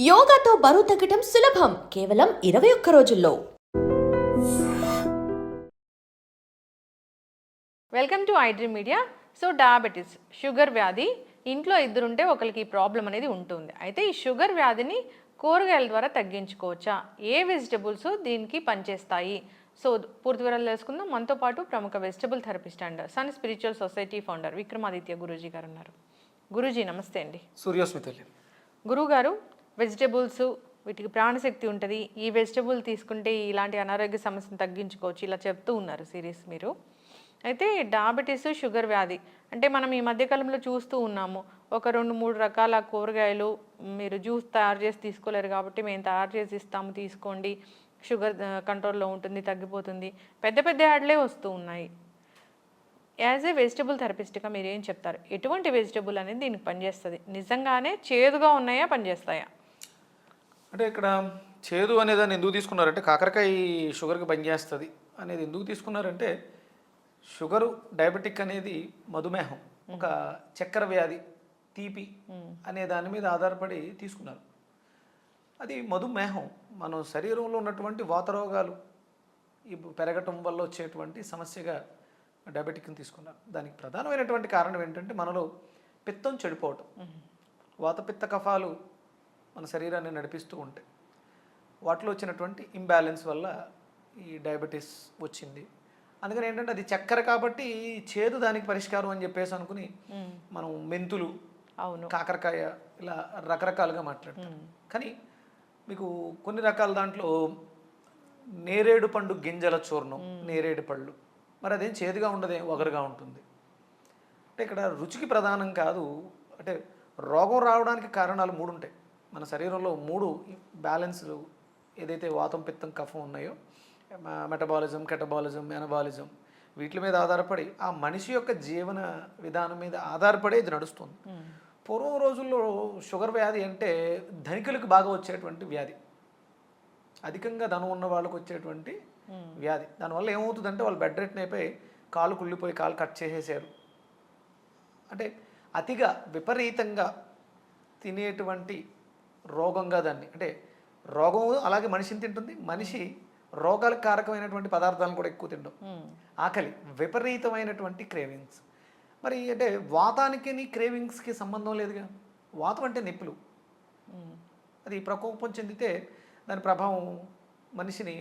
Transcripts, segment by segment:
యోగాతో బరువు తగ్గటం సులభం కేవలం 21 రోజుల్లో. Welcome to iDream media. So diabetes, sugar వ్యాధి ఇంట్లో ఇద్దరుంటే ఒకరికి ఈ ప్రాబ్లం అనేది ఉంటుంది. అయితే ఈ షుగర్ వ్యాధిని కూరగాయల ద్వారా తగ్గించుకోవచ్చా? ఏ వెజిటబుల్స్ దీనికి పనిచేస్తాయి? సో పూర్తి వివరాలు తెలుసుకుందాం. మనతో పాటు ప్రముఖ vegetable therapist and sun spiritual society founder Vikramaditya Guruji గారు ఉన్నారు. గురూజీ నమస్తే అండి. సూర్యోస్మితల్లి. గురువుగారు, వెజిటబుల్స్ వీటికి ప్రాణశక్తి ఉంటుంది, ఈ వెజిటబుల్ తీసుకుంటే ఇలాంటి అనారోగ్య సమస్యను తగ్గించుకోవచ్చు, ఇలా చెప్తూ ఉన్నారు సిరీస్ మీరు. అయితే డయాబెటీస్, షుగర్ వ్యాధి అంటే మనం ఈ మధ్యకాలంలో చూస్తూ ఉన్నాము. ఒక 2-3 రకాల కూరగాయలు మీరు జ్యూస్ తయారు చేసి తీసుకోలేరు కాబట్టి మేము తయారు చేసి ఇస్తాము, తీసుకోండి, షుగర్ కంట్రోల్లో ఉంటుంది, తగ్గిపోతుంది, పెద్ద పెద్ద యాడ్లే వస్తూ ఉన్నాయి. యాజ్ ఏ వెజిటబుల్ థెరపిస్ట్గా మీరు ఏం చెప్తారు? ఎటువంటి వెజిటబుల్ అనేది దీనికి పనిచేస్తుంది? నిజంగానే చేదుగా ఉన్నాయా, పనిచేస్తాయా? అంటే ఇక్కడ చేదు అనేదాన్ని ఎందుకు తీసుకున్నారంటే, కాకరకాయ షుగర్కి పనిచేస్తుంది అనేది ఎందుకు తీసుకున్నారంటే, షుగరు, డయాబెటిక్ అనేది మధుమేహం, ఒక చక్కెర వ్యాధి, తీపి అనే దాని మీద ఆధారపడి తీసుకున్నారు. అది మధుమేహం మన శరీరంలో ఉన్నటువంటి వాతరోగాలు పెరగటం వల్ల వచ్చేటువంటి సమస్యగా డయాబెటిక్ని తీసుకున్నారు. దానికి ప్రధానమైనటువంటి కారణం ఏంటంటే, మనలో పిత్తం చెడిపోవటం. వాతపిత్త కఫాలు మన శరీరాన్ని నడిపిస్తూ ఉంటాయి. వాటిలో వచ్చినటువంటి ఇంబ్యాలెన్స్ వల్ల ఈ డయాబెటీస్ వచ్చింది. అందుకని ఏంటంటే, అది చక్కెర కాబట్టి చేదు దానికి పరిష్కారం అని చెప్పేసి అనుకుని మనం మెంతులు, అవును, కాకరకాయ ఇలా రకరకాలుగా మాట్లాడతాం. కానీ మీకు కొన్ని రకాల దాంట్లో నేరేడు పండు గింజల చూర్ణం, నేరేడు పళ్ళు, మరి అదేం చేదుగా ఉండదే, ఒగరుగా ఉంటుంది. అంటే ఇక్కడ రుచికి ప్రధానం కాదు. అంటే రోగం రావడానికి కారణాలు 3 ఉంటాయి. మన శరీరంలో 3 బ్యాలెన్స్ ఏదైతే వాతం, పిత్తం, కఫం ఉన్నాయో, మెటబాలిజం, కెటబాలిజం, ఎనబాలిజం, వీటి మీద ఆధారపడి ఆ మనిషి యొక్క జీవన విధానం మీద ఆధారపడి ఇది నడుస్తుంది. పూర్వం రోజుల్లో షుగర్ వ్యాధి అంటే ధనికులకు బాగా వచ్చేటువంటి వ్యాధి, అధికంగా ధనం ఉన్న వాళ్ళకు వచ్చేటువంటి వ్యాధి. దానివల్ల ఏమవుతుందంటే, వాళ్ళు బెడ్ రెట్ని అయిపోయి కాలు కుళ్ళిపోయి కాలు కట్ చేసేసారు. అంటే అతిగా విపరీతంగా తినేటువంటి రోగంగా దాన్ని, అంటే రోగం అలాగే మనిషిని తింటుంది, మనిషి రోగాలకు కారకమైనటువంటి పదార్థాలను కూడా ఎక్కువ తినడం, ఆకలి, విపరీతమైనటువంటి క్రేవింగ్స్. మరి అంటే వాతానికి క్రేవింగ్స్కి సంబంధం లేదుగా. వాతం అంటే నిప్పులు, అది ప్రకోపం చెందితే దాని ప్రభావం మనిషిని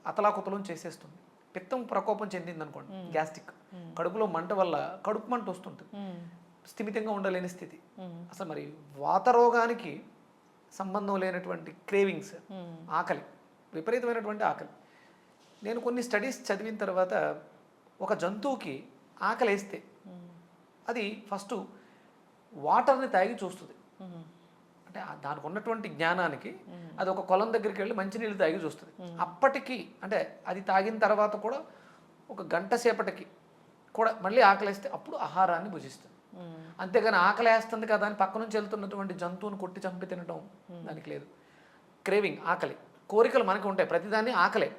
అతలాకుతలం చేసేస్తుంది. పిత్తం ప్రకోపం చెందింది అనుకోండి, గ్యాస్ట్రిక్, కడుపులో మంట వల్ల కడుపు మంట వస్తుంటుంది, స్థిమితంగా ఉండలేని స్థితి. అసలు మరి వాత రోగానికి సంబంధం లేనటువంటి క్రేవింగ్స్, ఆకలి, విపరీతమైనటువంటి ఆకలి. నేను కొన్ని స్టడీస్ చదివిన తర్వాత, ఒక జంతువుకి ఆకలి వేస్తే అది ఫస్ట్ వాటర్ని తాగి చూస్తుంది. అంటే దానికి ఉన్నటువంటి జ్ఞానానికి అది ఒక కొలం దగ్గరికి వెళ్ళి మంచినీళ్ళు తాగి చూస్తుంది. అప్పటికి అంటే అది తాగిన తర్వాత కూడా ఒక గంట సేపటికి కూడా మళ్ళీ ఆకలిస్తే అప్పుడు ఆహారాన్ని భుజిస్తుంది. అంతేగాని ఆకలి వేస్తుంది కదా అని పక్క నుంచి వెళ్తున్నటువంటి జంతువుని కొట్టి చంపి తినడం దానికి లేదు. క్రేవింగ్, ఆకలి, కోరికలు మనకు ఉంటాయి, ప్రతిదాన్ని ఆకలే.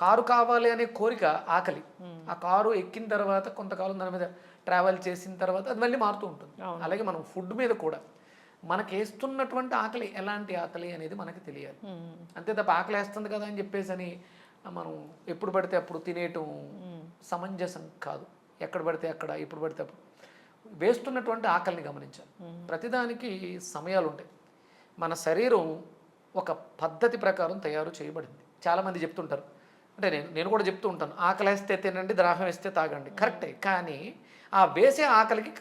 కారు కావాలి అనే కోరిక ఆకలి. ఆ కారు ఎక్కిన తర్వాత కొంతకాలం దాని మీద ట్రావెల్ చేసిన తర్వాత అది మళ్ళీ మారుతూ ఉంటుంది. అలాగే మనం ఫుడ్ మీద కూడా మనకి వేస్తున్నటువంటి ఆకలి ఎలాంటి ఆకలి అనేది మనకి తెలియాలి. అంతే తప్ప ఆకలి వేస్తుంది కదా అని చెప్పేసి అని మనం ఎప్పుడు పడితే అప్పుడు తినేయటం సమంజసం కాదు. ఎక్కడ పడితే అక్కడ, ఎప్పుడు పడితే అప్పుడు వేస్తున్నటువంటి ఆకలిని గమనించాలి. ప్రతిదానికి సమయాలు ఉంటాయి. మన శరీరం ఒక పద్ధతి ప్రకారం తయారు చేయబడింది. చాలామంది చెప్తుంటారు, అంటే నేను కూడా చెప్తూ ఉంటాను, ఆకలి వేస్తే తినండి, దాహం వేస్తే తాగండి, కరెక్టే. కానీ ఆ వేసే ఆకలికి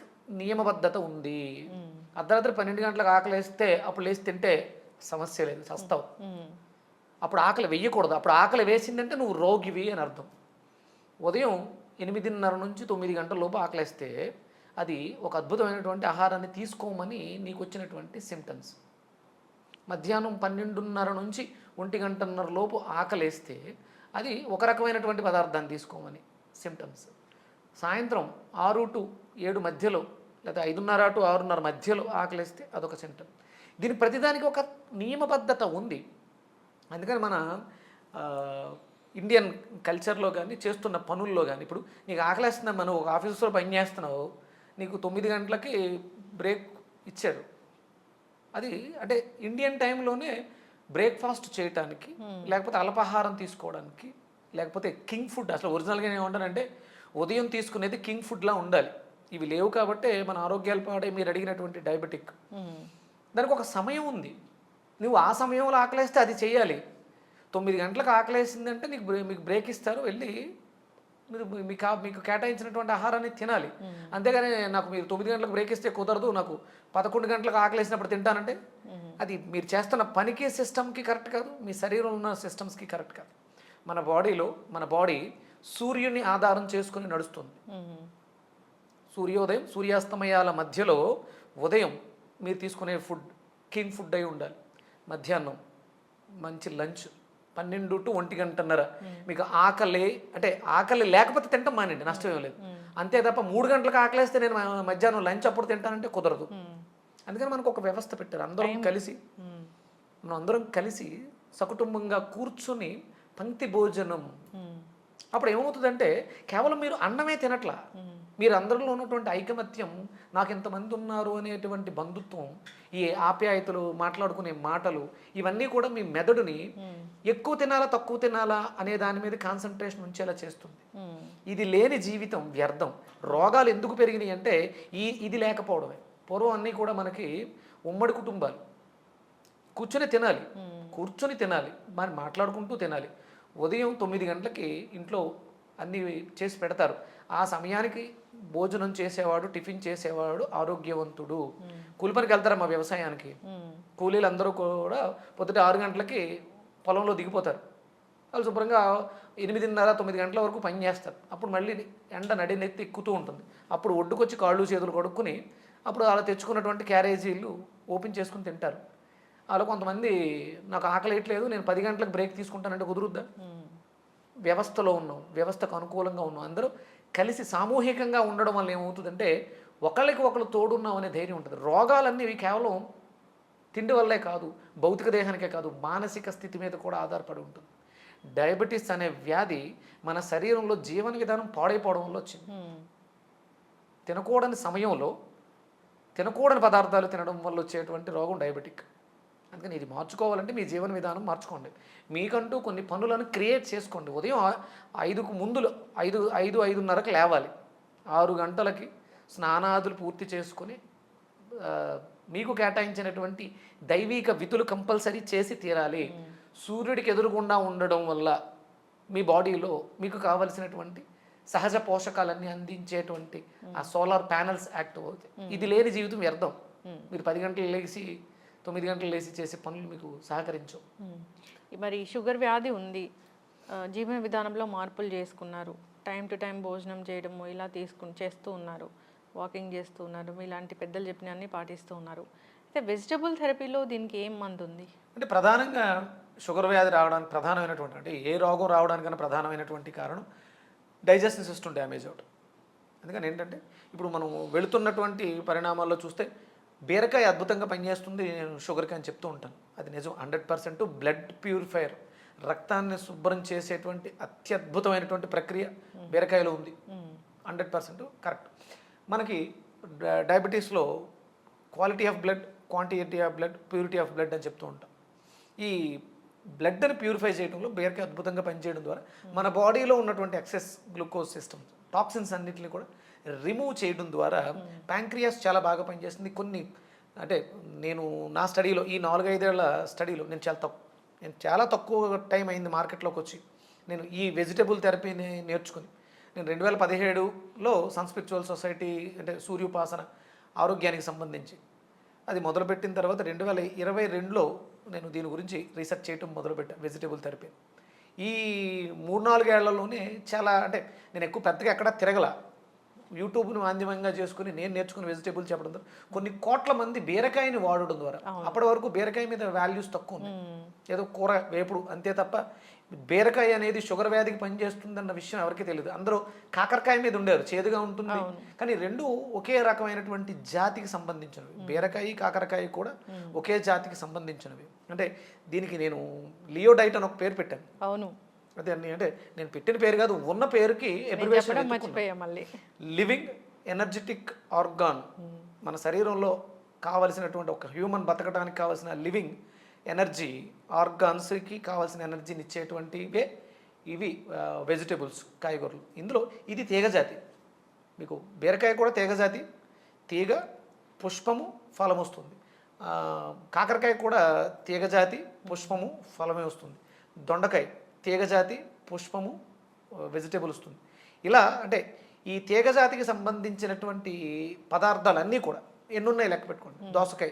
నియమబద్ధత ఉంది. అర్ధరాత్రి 12 గంటలకు ఆకలి వేస్తే అప్పుడు లేచి తింటే సమస్య లేదు, చస్తావు. అప్పుడు ఆకలి వేయకూడదు. అప్పుడు ఆకలి వేసిందంటే నువ్వు రోగివి అని అర్థం. ఉదయం 8:30 నుంచి 9 గంటల లోపు ఆకలి వేస్తే అది ఒక అద్భుతమైనటువంటి ఆహారాన్ని తీసుకోమని నీకు వచ్చినటువంటి సిమ్టమ్స్. మధ్యాహ్నం 12:30 నుంచి 1 గంటన్నర లోపు ఆకలి వేస్తే అది ఒక రకమైనటువంటి పదార్థాన్ని తీసుకోమని సిమ్టమ్స్. సాయంత్రం 6 to 7 మధ్యలో, లేదా 5:30 to 6:30 మధ్యలో ఆకలిస్తే అదొక సిమ్టమ్. దీని ప్రతిదానికి ఒక నియమబద్ధత ఉంది. అందుకని మన ఇండియన్ కల్చర్లో కానీ, చేస్తున్న పనుల్లో కానీ, ఇప్పుడు నీకు ఆకలిస్తున్నావు, మనం ఒక ఆఫీసులో పని చేస్తున్నావు, నీకు 9 గంటలకి బ్రేక్ ఇచ్చారు, అది అంటే ఇండియన్ టైంలోనే బ్రేక్ఫాస్ట్ చేయటానికి, లేకపోతే అల్పాహారం తీసుకోవడానికి, లేకపోతే కింగ్ ఫుడ్. అసలు ఒరిజినల్గా ఏమంటానంటే ఉదయం తీసుకునేది కింగ్ ఫుడ్లా ఉండాలి. ఇవి లేవు కాబట్టే మన ఆరోగ్యాలు పాడే మీరు అడిగినటువంటి డయాబెటిక్. దానికి ఒక సమయం ఉంది. నువ్వు ఆ సమయంలో ఆకలేస్తే అది చేయాలి. 9 గంటలకు ఆకలేసిందంటే మీకు బ్రేక్ ఇస్తారు, వెళ్ళి మీరు మీకు కేటాయించినటువంటి ఆహారాన్ని తినాలి. అంతేగాని నాకు మీరు 9 గంటలకు బ్రేక్ ఇస్తే కుదరదు, నాకు 11 గంటలకు ఆకలేసినప్పుడు తింటానంటే అది మీరు చేస్తున్న పనికి సిస్టమ్కి కరెక్ట్ కాదు, మీ శరీరంలో ఉన్న సిస్టమ్స్కి కరెక్ట్ కాదు. మన బాడీ సూర్యుని ఆధారం చేసుకుని నడుస్తుంది. సూర్యోదయం సూర్యాస్తమయాల మధ్యలో ఉదయం మీరు తీసుకునే ఫుడ్ కింగ్ ఫుడ్ అయి ఉండాలి. మధ్యాహ్నం మంచి లంచ్ 12 to 1 గంటన్నర. మీకు ఆకలి లేకపోతే తింటాం మానండి, నష్టం ఏం లేదు. అంతే తప్ప 3 గంటలకు ఆకలేస్తే నేను మధ్యాహ్నం లంచ్ అప్పుడు తింటానంటే కుదరదు. అందుకని మనకు ఒక వ్యవస్థ పెట్టారు. మనం అందరం కలిసి సకుటుంబంగా కూర్చుని పంక్తి భోజనం. అప్పుడు ఏమవుతుందంటే కేవలం మీరు అన్నమే తినట్లా, మీరు అందరిలో ఉన్నటువంటి ఐకమత్యం, నాకు ఇంతమంది ఉన్నారు అనేటువంటి బంధుత్వం, ఈ ఆప్యాయతలు, మాట్లాడుకునే మాటలు, ఇవన్నీ కూడా మీ మెదడుని ఎక్కువ తినాలా తక్కువ తినాలా అనే దాని మీద కాన్సన్ట్రేషన్ ఉంచేలా చేస్తుంది. ఇది లేని జీవితం వ్యర్థం. రోగాలు ఎందుకు పెరిగినాయి అంటే ఇది లేకపోవడమే. పూర్వం అన్నీ కూడా మనకి ఉమ్మడి కుటుంబాలు, కూర్చొని తినాలి, మరి మాట్లాడుకుంటూ తినాలి. ఉదయం 9 గంటలకి ఇంట్లో అన్నీ చేసి పెడతారు. ఆ సమయానికి భోజనం చేసేవాడు, టిఫిన్ చేసేవాడు ఆరోగ్యవంతుడు. కూలి పనికి వెళ్తారమ్మా వ్యవసాయానికి, కూలీలు అందరూ కూడా పొద్దుట 6 గంటలకి పొలంలో దిగిపోతారు. వాళ్ళు శుభ్రంగా 8:30, 9 గంటల వరకు పని చేస్తారు. అప్పుడు మళ్ళీ ఎండ నడినెత్తి ఎక్కుతూ ఉంటుంది. అప్పుడు ఒడ్డుకొచ్చి కాళ్ళు చేతులు కడుక్కుని అప్పుడు అలా తెచ్చుకున్నటువంటి క్యారేజీలు ఓపెన్ చేసుకుని తింటారు. అలా కొంతమంది నాకు ఆకలేయట్లేదు, నేను 10 గంటలకు బ్రేక్ తీసుకుంటానంటే కుదురుద్దా? వ్యవస్థలో ఉన్నాం, వ్యవస్థకు అనుకూలంగా ఉన్నాం, అందరూ కలిసి సామూహికంగా ఉండడం వల్ల ఏమవుతుందంటే ఒకళ్ళకి ఒకళ్ళు తోడున్నాం అనే ధైర్యం ఉంటుంది. రోగాలన్నీ కేవలం తిండి వల్లే కాదు, భౌతిక దేహానికే కాదు, మానసిక స్థితి మీద కూడా ఆధారపడి ఉంటుంది. డయాబెటీస్ అనే వ్యాధి మన శరీరంలో జీవన విధానం పాడైపోవడం వల్ల వచ్చింది. తినకూడని సమయంలో తినకూడని పదార్థాలు తినడం వల్ల వచ్చేటువంటి రోగం డయాబెటిక్. అందుకని ఇది మార్చుకోవాలంటే మీ జీవన విధానం మార్చుకోండి. మీకంటూ కొన్ని పనులను క్రియేట్ చేసుకోండి. ఉదయం 5కు ముందు 5:30కు లేవాలి. 6 గంటలకి స్నానాదులు పూర్తి చేసుకొని మీకు కేటాయించినటువంటి దైవిక విధులు కంపల్సరీ చేసి తీరాలి. సూర్యుడికి ఎదురుగుండా ఉండడం వల్ల మీ బాడీలో మీకు కావలసినటువంటి సహజ పోషకాలన్నీ అందించేటువంటి ఆ సోలార్ ప్యానల్స్ యాక్టివ్ అవుతాయి. ఇది లేని జీవితం వ్యర్థం. మీరు 10 గంటలు లేచి 9 గంటలు లేచి చేసే పనులు మీకు సహకరించవు. మరి షుగర్ వ్యాధి ఉంది, జీవన విధానంలో మార్పులు చేసుకున్నారు, టైం టు టైం భోజనం చేయడము ఇలా చేస్తూ ఉన్నారు, వాకింగ్ చేస్తూ ఉన్నారు, ఇలాంటి పెద్దలు చెప్పిన అన్ని పాటిస్తూ ఉన్నారు. అయితే వెజిటబుల్ థెరపీలో దీనికి ఏం మందు ఉంది? అంటే ప్రధానంగా షుగర్ వ్యాధి రావడానికి ప్రధానమైనటువంటి, అంటే ఏ రోగం రావడానికన్నా ప్రధానమైనటువంటి కారణం డైజెషన్ సిస్టమ్ డ్యామేజ్ అవడం. అందుకని ఏంటంటే ఇప్పుడు మనం వెళుతున్నటువంటి పరిణామాల్లో చూస్తే బీరకాయ అద్భుతంగా పనిచేస్తుంది, నేను షుగర్కి అని చెప్తూ ఉంటాను. అది నిజం. 100% బ్లడ్ ప్యూరిఫైయర్, రక్తాన్ని శుభ్రం చేసేటువంటి అత్యద్భుతమైనటువంటి ప్రక్రియ బీరకాయలో ఉంది. 100% కరెక్ట్. మనకి డయాబెటీస్లో quality of blood, quantity of blood, purity of blood అని చెప్తూ ఉంటాం. ఈ బ్లడ్ని ప్యూరిఫై చేయడంలో బీరకాయ అద్భుతంగా పనిచేయడం ద్వారా మన బాడీలో ఉన్నటువంటి ఎక్సెస్ గ్లూకోజ్ సిస్టమ్స్, టాక్సిన్స్ అన్నింటినీ కూడా రిమూవ్ చేయడం ద్వారా ప్యాంక్రియాస్ చాలా బాగా పనిచేస్తుంది. కొన్ని అంటే నేను నా స్టడీలో ఈ 4-5 ఏళ్ల స్టడీలో నేను చాలా తక్కువ టైం అయింది మార్కెట్లోకి వచ్చి నేను ఈ వెజిటబుల్ థెరపీని నేర్చుకుని. నేను 2017లో సన్ స్పిరిచువల్ సొసైటీ అంటే సూర్యోపాసన ఆరోగ్యానికి సంబంధించి అది మొదలుపెట్టిన తర్వాత 2022లో నేను దీని గురించి రీసెర్చ్ చేయటం మొదలుపెట్టాను, వెజిటబుల్ థెరపీ. ఈ 3-4 ఏళ్లలోనే చాలా, అంటే నేను ఎక్కువ పెద్దగా ఎక్కడా తిరగల, యూట్యూబ్ను మాధ్యమంగా చేసుకుని నేను నేర్చుకుని వెజిటేబుల్ చెప్పడం ద్వారా కొన్ని కోట్ల మంది బీరకాయని వాడడం ద్వారా, అప్పటి వరకు బీరకాయ మీద వాల్యూస్ తక్కువ ఉన్నాయి, ఏదో కూర వేపుడు అంతే తప్ప బీరకాయ అనేది షుగర్ వ్యాధికి పనిచేస్తుందన్న విషయం ఎవరికి తెలియదు. అందరూ కాకరకాయ మీద ఉండేవారు, చేదుగా ఉంటుంది, కానీ రెండు ఒకే రకమైనటువంటి జాతికి సంబంధించినవి. బీరకాయ కాకరకాయ కూడా ఒకే జాతికి సంబంధించినవి. అంటే దీనికి నేను లియో డైట్ అని ఒక పేరు పెట్టాను. అవును, అదే అన్ని, అంటే నేను పెట్టిన పేరు కాదు, ఉన్న పేరుకి అబ్రివేషన్. లివింగ్ ఎనర్జెటిక్ ఆర్గాన్, మన శరీరంలో కావలసినటువంటి ఒక హ్యూమన్ బతకడానికి కావాల్సిన లివింగ్ ఎనర్జీ, ఆర్గాన్స్కి కావాల్సిన ఎనర్జీని ఇచ్చేటువంటివే ఇవి వెజిటేబుల్స్, కాయగూరలు. ఇందులో ఇది తీగజాతి. మీకు బీరకాయ కూడా తీగజాతి, తీగ పుష్పము ఫలం వస్తుంది. కాకరకాయ కూడా తీగజాతి, పుష్పము ఫలమే వస్తుంది. దొండకాయ తీగజాతి, పుష్పము వెజిటేబుల్ వస్తుంది. ఇలా అంటే ఈ తీగజాతికి సంబంధించినటువంటి పదార్థాలన్నీ కూడా ఎన్నున్నాయి లెక్క పెట్టుకోండి. దోసకాయ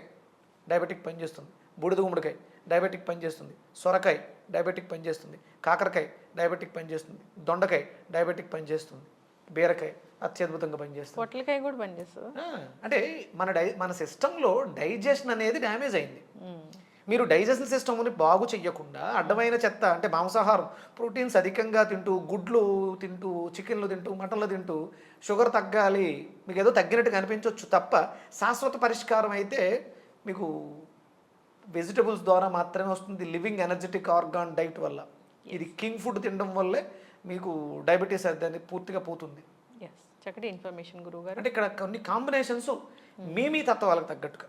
డయాబెటిక్ పనిచేస్తుంది, బూడిద గుమ్మడికాయ డయాబెటిక్ పనిచేస్తుంది, సొరకాయ డయాబెటిక్ పనిచేస్తుంది, కాకరకాయ డయాబెటిక్ పనిచేస్తుంది, దొండకాయ డయాబెటిక్ పనిచేస్తుంది, బీరకాయ అత్యద్భుతంగా పనిచేస్తుంది, పొట్లకాయ కూడా పనిచేస్తుంది. అంటే మన సిస్టంలో డైజెషన్ అనేది డ్యామేజ్ అయింది. మీరు డైజెషన్ సిస్టమ్ని బాగు చెయ్యకుండా అడ్డమైన చెత్త అంటే మాంసాహారం, ప్రోటీన్స్ అధికంగా తింటూ, గుడ్లు తింటూ, చికెన్లు తింటూ, మటన్లు తింటూ షుగర్ తగ్గాలి, మీకు ఏదో తగ్గినట్టు కనిపించవచ్చు తప్ప శాశ్వత పరిష్కారం అయితే మీకు వెజిటబుల్స్ ద్వారా మాత్రమే వస్తుంది. లివింగ్ ఎనర్జెటిక్ ఆర్గాన్ డైట్ వల్ల, ఇది కింగ్ ఫుడ్ తినడం వల్లే మీకు డయాబెటీస్ అనేది పూర్తిగా పోతుంది. చక్కటి ఇన్ఫర్మేషన్ గురువుగారు. అంటే ఇక్కడ కొన్ని కాంబినేషన్స్ మీ తత్వాలకు తగ్గట్టుగా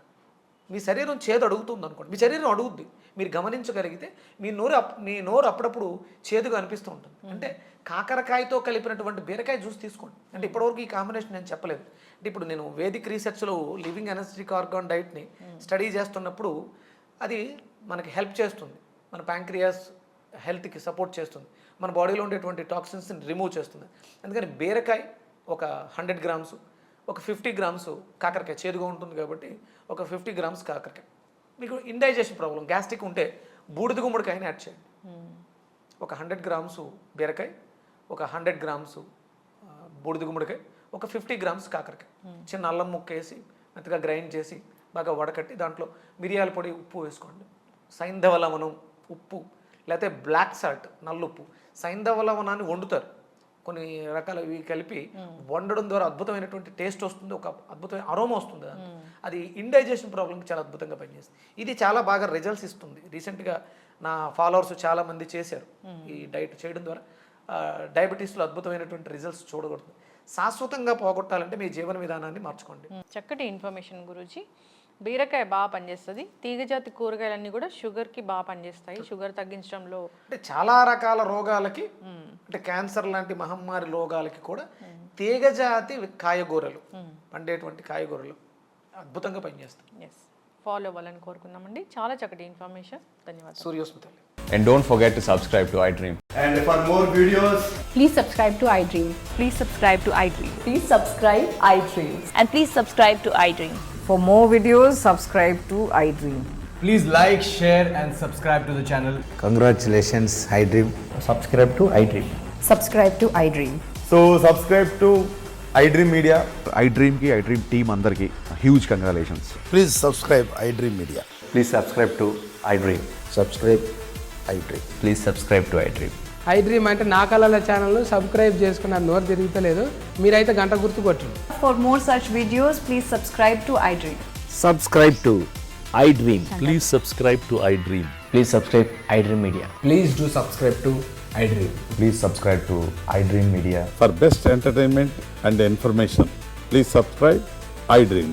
మీ శరీరం చేదు అడుగుతుంది అనుకోండి, మీ శరీరం అడుగుద్ది, మీరు గమనించగలిగితే మీ నోరు అప్పుడప్పుడు చేదుగా అనిపిస్తూ ఉంటుంది. అంటే కాకరకాయతో కలిపినటువంటి బీరకాయ జ్యూస్ తీసుకోండి. అంటే ఇప్పటివరకు ఈ కాంబినేషన్ నేను చెప్పలేదు. అంటే ఇప్పుడు నేను వేదిక్ రీసెర్చ్లో లివింగ్ ఎనర్జెటిక్ ఆర్గాన్ డైట్ని స్టడీ చేస్తున్నప్పుడు అది మనకి హెల్ప్ చేస్తుంది. మన ప్యాంక్రియాస్ హెల్త్కి సపోర్ట్ చేస్తుంది, మన బాడీలో ఉండేటువంటి టాక్సిన్స్ని రిమూవ్ చేస్తుంది. అందుకని బీరకాయ ఒక 100 గ్రామ్స్, ఒక 50 గ్రామ్స్ కాకరకాయ, చేదుగా ఉంటుంది కాబట్టి ఒక 50 గ్రామ్స్ కాకరకాయ. మీకు ఇండైజెషన్ ప్రాబ్లం, గ్యాస్ట్రిక్ ఉంటే బూడిద గుమ్మడికాయని యాడ్ చేయండి. ఒక 100 గ్రామ్స్ బీరకాయ, ఒక 100 గ్రామ్స్ బూడిద గుమ్మడికాయ, ఒక 50 గ్రామ్స్ కాకరకాయ, చిన్న అల్లం ముక్క వేసి మెత్తగా గ్రైండ్ చేసి బాగా వడకట్టి దాంట్లో మిరియాల పొడి, ఉప్పు వేసుకోండి. సైంధవ లవణం, ఉప్పు, లేకపోతే బ్లాక్ సాల్ట్, నల్లుప్పు. సైంధవ లవణాన్ని వండుతారు, కొన్ని రకాల ఇవి కలిపి వండడం ద్వారా అద్భుతమైనటువంటి టేస్ట్ వస్తుంది, ఒక అద్భుతమైన అరోమా వస్తుంది. అది ఇండైజెషన్ ప్రాబ్లంకి చాలా అద్భుతంగా పనిచేస్తుంది. ఇది చాలా బాగా రిజల్ట్స్ ఇస్తుంది. రీసెంట్గా నా ఫాలోవర్స్ చాలామంది చేశారు ఈ డైట్ చేయడం ద్వారా. డయాబెటీస్లో అద్భుతమైనటువంటి రిజల్ట్స్ చూడకూడదు. శాశ్వతంగా పోగొట్టాలంటే మీ జీవన విధానాన్ని మార్చుకోండి. చక్కటి ఇన్ఫర్మేషన్ గురించి. బీరకాయ బాగా పనిచేస్తుంది. తీగజాతి కూరగాయలన్నీ కూడా షుగర్కి బాగా పనిచేస్తాయి, షుగర్ తగ్గించడంలో. అంటే చాలా రకాల రోగాలకి, అంటే క్యాన్సర్ లాంటి మహమ్మారి రోగాలకి కూడా తీగజాతి కాయగూరలు, పండేటువంటి కాయగూరలు అద్భుతంగా పనిచేస్తాయి. ఫాలో అవ్వాలని కోరుకుందామండి. చాలా చక్కటి ఇన్ఫర్మేషన్. ధన్యవాదాలు. సూర్యోస్మితల్లి. And don't forget to subscribe to iDream. And for more videos, please subscribe to iDream. Please subscribe to iDream. Please subscribe iDream. And please subscribe to iDream. For more videos, subscribe to iDream. please like, share and subscribe to the channel. Congratulations, iDream. Subscribe to iDream. Subscribe to iDream. So subscribe to iDream Media. iDream ki iDream team andarki huge congratulations. Please subscribe iDream Media. Please subscribe to iDream. Subscribe iDream. Please subscribe to iDream. iDream అంటే నా కళల channel subscribe చేసుకున్న నోరు తిరుగుతలేదు, మీరైతే గంట గుర్తు కొట్టండి. For more such videos, please subscribe to iDream. Subscribe to iDream. Please subscribe to iDream. Please subscribe iDream Media. Please do subscribe to iDream. Please subscribe to iDream Media. For best entertainment and information, please subscribe iDream.